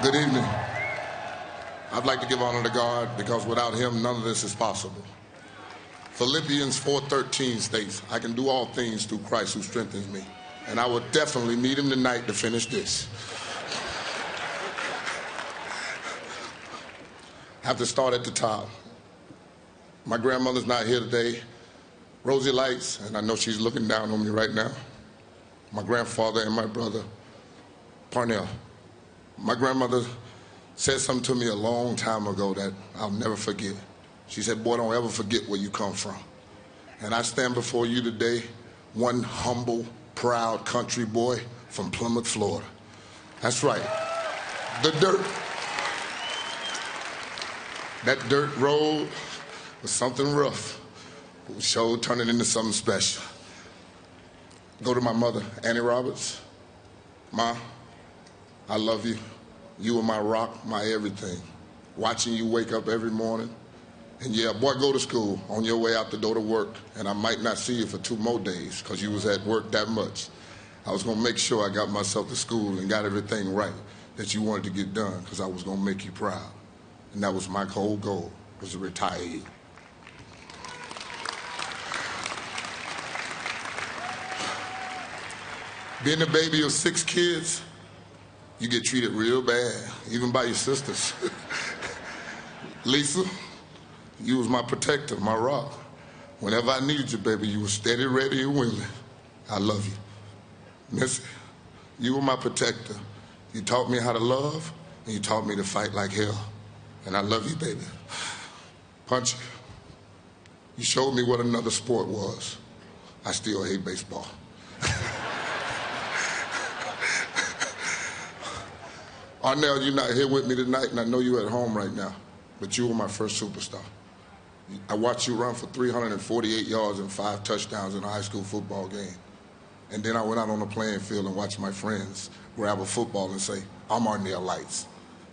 Good evening. I'd like to give honor to God because without him, none of this is possible. Philippians 4:13 states, I can do all things through Christ who strengthens me. And I will definitely need him tonight to finish this. I have to start at the top. My grandmother's not here today. Rosie Lights, and I know she's looking down on me right now. My grandfather and my brother, Parnell. My grandmother said something to me a long time ago that I'll never forget. She said, boy, don't ever forget where you come from. And I stand before you today, one humble, proud country boy from Plymouth, Florida. That's right, the dirt. That dirt road was something rough, but we sure turned it into something special. Go to my mother, Annie Roberts. Ma, I love you. You were my rock, my everything. Watching you wake up every morning. And yeah, boy, go to school on your way out the door to work. And I might not see you for 2 more days because you was at work that much. I was going to make sure I got myself to school and got everything right that you wanted to get done because I was going to make you proud. And that was my whole goal, was to retire you. Being the baby of 6 kids, you get treated real bad, even by your sisters. Lisa, you was my protector, my rock. Whenever I needed you, baby, you were steady, ready, and willing. I love you. Missy, you were my protector. You taught me how to love, and you taught me to fight like hell. And I love you, baby. Punchy, you showed me what another sport was. I still hate baseball. Arnell, you're not here with me tonight, and I know you're at home right now, but you were my first superstar. I watched you run for 348 yards and 5 touchdowns in a high school football game. And then I went out on the playing field and watched my friends grab a football and say, I'm Arnell Lights.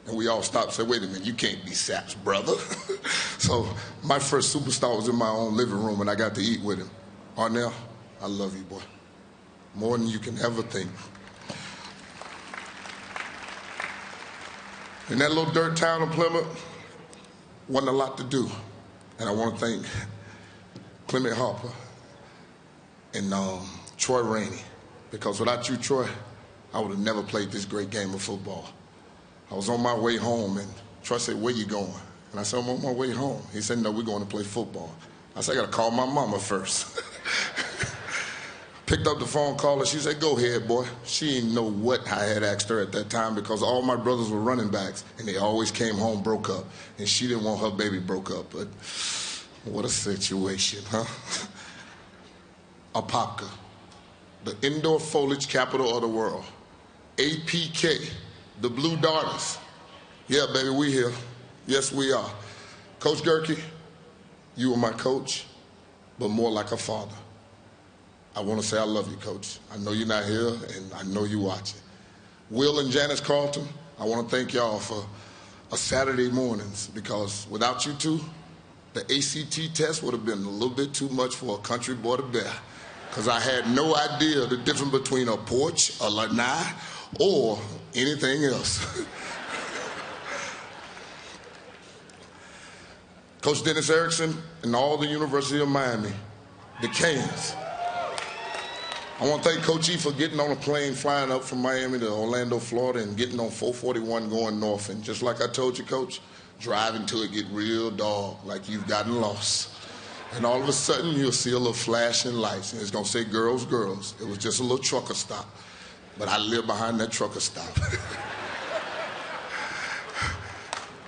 And we all stopped and said, wait a minute, you can't be Sapp's brother. So my first superstar was in my own living room, and I got to eat with him. Arnell, I love you, boy, more than you can ever think. In that little dirt town of Plymouth, wasn't a lot to do. And I want to thank Clement Harper and Troy Rainey, because without you, Troy, I would have never played this great game of football. I was on my way home, and Troy said, where you going? And I said, I'm on my way home. He said, no, we're going to play football. I said, I got to call my mama first. Picked up the phone, called her. She said, go ahead, boy. She didn't know what I had asked her at that time because all my brothers were running backs, and they always came home broke up. And she didn't want her baby broke up. But what a situation, huh? Apopka, the indoor foliage capital of the world. APK, the Blue Darters. Yeah, baby, we here. Yes, we are. Coach Gerke, you were my coach, but more like a father. I want to say I love you, Coach. I know you're not here, and I know you're watching. Will and Janice Carlton, I want to thank y'all for a Saturday mornings, because without you two, the ACT test would have been a little bit too much for a country boy to bear, because I had no idea the difference between a porch, a lanai, or anything else. Coach Dennis Erickson and all the University of Miami, the Canes. I want to thank Coach E for getting on a plane, flying up from Miami to Orlando, Florida, and getting on 441 going north. And just like I told you, Coach, driving till it get real dark, like you've gotten lost. And all of a sudden, you'll see a little flashing lights, and it's going to say, girls, girls. It was just a little trucker stop. But I live behind that trucker stop.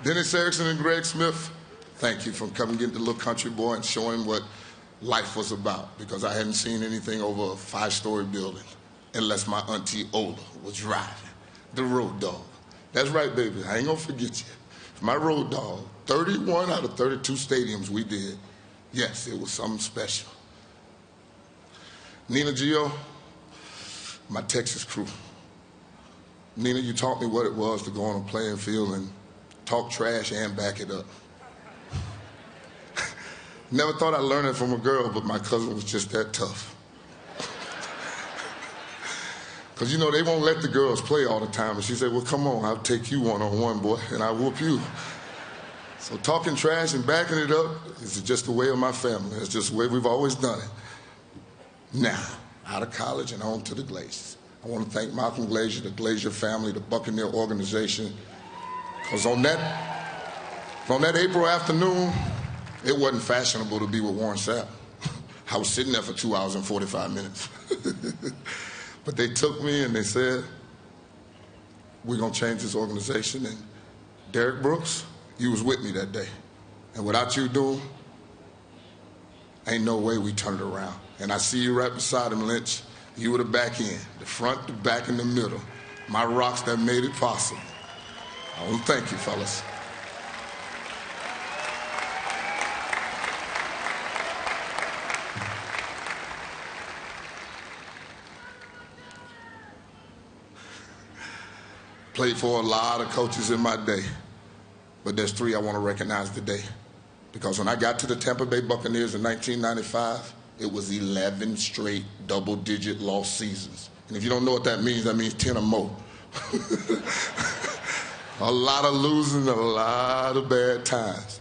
Dennis Erickson and Greg Smith, thank you for coming, getting the little country boy and showing what life was about, because I hadn't seen anything over a 5-story building unless my auntie Ola was driving. The road dog. That's right, baby. I ain't gonna forget you. My road dog, 31 out of 32 stadiums we did. Yes, it was something special. Nina Gio, my Texas crew. Nina, you taught me what it was to go on a playing field and talk trash and back it up. Never thought I'd learn it from a girl, but my cousin was just that tough. Because, you know, they won't let the girls play all the time. And she said, well, come on, I'll take you one-on-one, boy, and I'll whoop you. So talking trash and backing it up is just the way of my family. It's just the way we've always done it. Now, out of college and on to the Glazers. I want to thank Malcolm Glazier, the Glazier family, the Buccaneer organization, because on that April afternoon, it wasn't fashionable to be with Warren Sapp. I was sitting there for 2 hours and 45 minutes. But they took me and they said, we're going to change this organization. And Derrick Brooks, you was with me that day. And without you doing, ain't no way we turned it around. And I see you right beside him, Lynch. You were the back end, the front, the back, and the middle. My rocks that made it possible. I want to thank you, fellas. Played for a lot of coaches in my day, but there's 3 I want to recognize today. Because when I got to the Tampa Bay Buccaneers in 1995, it was 11 straight double-digit loss seasons. And if you don't know what that means 10 or more. A lot of losing, a lot of bad times.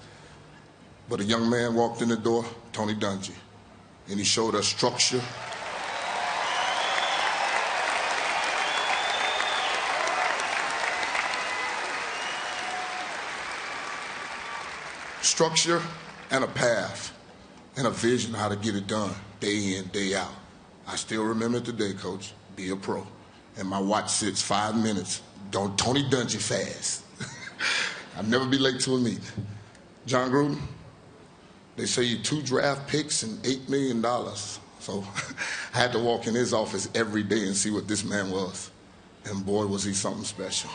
But a young man walked in the door, Tony Dungy, and he showed us structure. Structure and a path and a vision how to get it done day in, day out. I still remember it today, Coach. Be a pro. And my watch sits 5 minutes. Don't Tony Dungy fast. I'll never be late to a meeting. John Gruden, they say you 2 draft picks and $8 million. So I had to walk in his office every day and see what this man was. And boy, was he something special.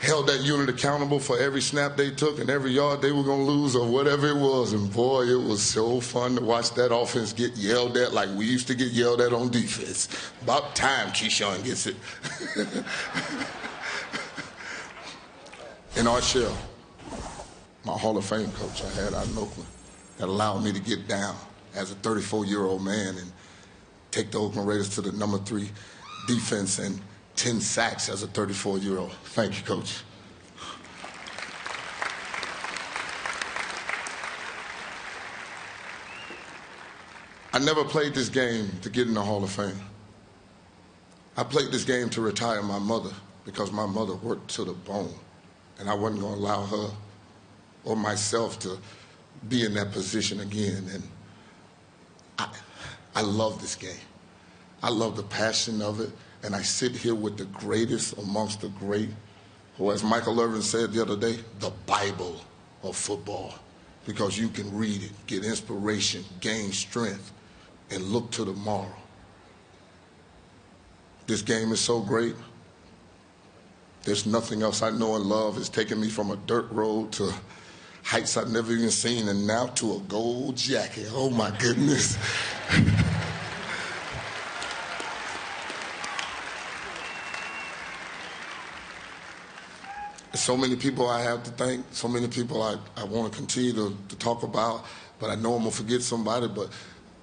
Held that unit accountable for every snap they took and every yard they were going to lose or whatever it was. And boy, it was so fun to watch that offense get yelled at like we used to get yelled at on defense. About time Keyshawn gets it. And Art Shell, my Hall of Fame coach I had out in Oakland, that allowed me to get down as a 34-year-old man and take the Oakland Raiders to the number 3 defense and 10 sacks as a 34-year-old. Thank you, Coach. I never played this game to get in the Hall of Fame. I played this game to retire my mother because my mother worked to the bone, and I wasn't going to allow her or myself to be in that position again. And I love this game. I love the passion of it. And I sit here with the greatest amongst the great, who, as Michael Irvin said the other day, the Bible of football. Because you can read it, get inspiration, gain strength, and look to tomorrow. This game is so great. There's nothing else I know and love. It's taken me from a dirt road to heights I've never even seen, and now to a gold jacket. Oh, my goodness. So many people I have to thank, so many people I want to continue to talk about, but I know I'm going to forget somebody, but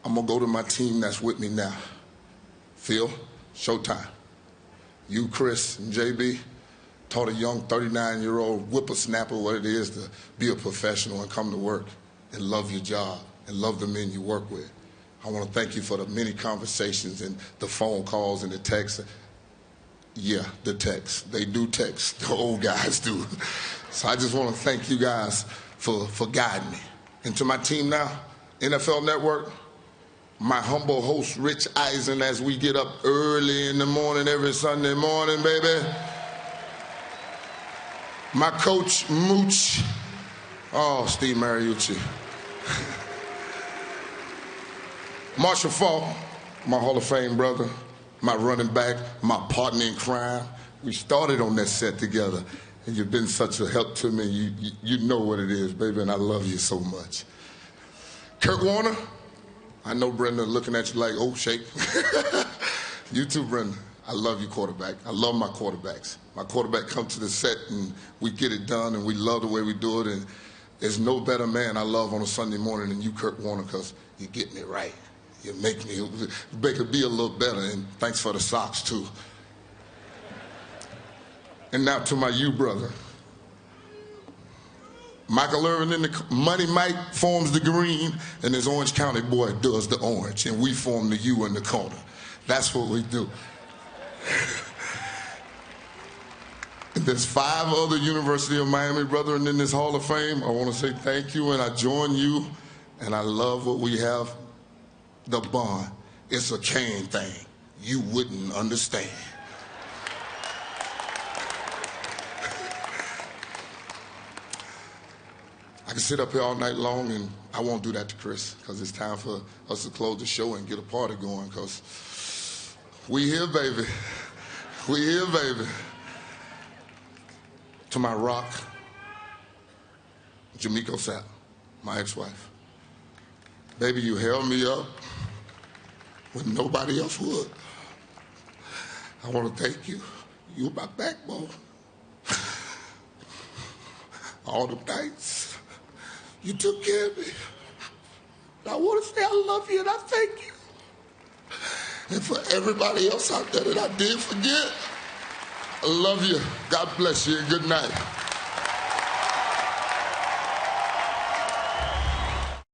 I'm going to go to my team that's with me now. Phil, showtime. You, Chris, and JB taught a young 39-year-old whippersnapper what it is to be a professional and come to work and love your job and love the men you work with. I want to thank you for the many conversations and the phone calls and the texts. Yeah, the text. They do text. The old guys do. So I just want to thank you guys for guiding me. And to my team now, NFL Network, my humble host, Rich Eisen, as we get up early in the morning every Sunday morning, baby. My coach, Mooch. Oh, Steve Mariucci. Marshall Falk, my Hall of Fame brother. My running back, my partner in crime. We started on that set together, and you've been such a help to me. You know what it is, baby, and I love you so much. Kurt Warner, I know Brenda looking at you like, oh, shake. You too, Brenda. I love you, quarterback. I love my quarterbacks. My quarterback comes to the set, and we get it done, and we love the way we do it. And There's no better man I love on a Sunday morning than you, Kurt Warner, because you get me right. You make it be a little better, and thanks for the socks, too. And now to my you brother. Michael Irvin in the Money Mike forms the green, and this Orange County boy does the orange, and we form the U in the corner. That's what we do. And there's 5 other University of Miami brethren in this Hall of Fame. I want to say thank you, and I join you, and I love what we have, the bond. It's a Kane thing. You wouldn't understand. I can sit up here all night long, and I won't do that to Chris, because it's time for us to close the show and get a party going, because we here, baby. We here, baby. To my rock, Jamiko Sapp, my ex-wife. Baby, you held me up when nobody else would. I want to thank you. You're my backbone. All the nights. You took care of me. I want to say I love you and I thank you. And for everybody else out there that I did forget, I love you. God bless you and good night.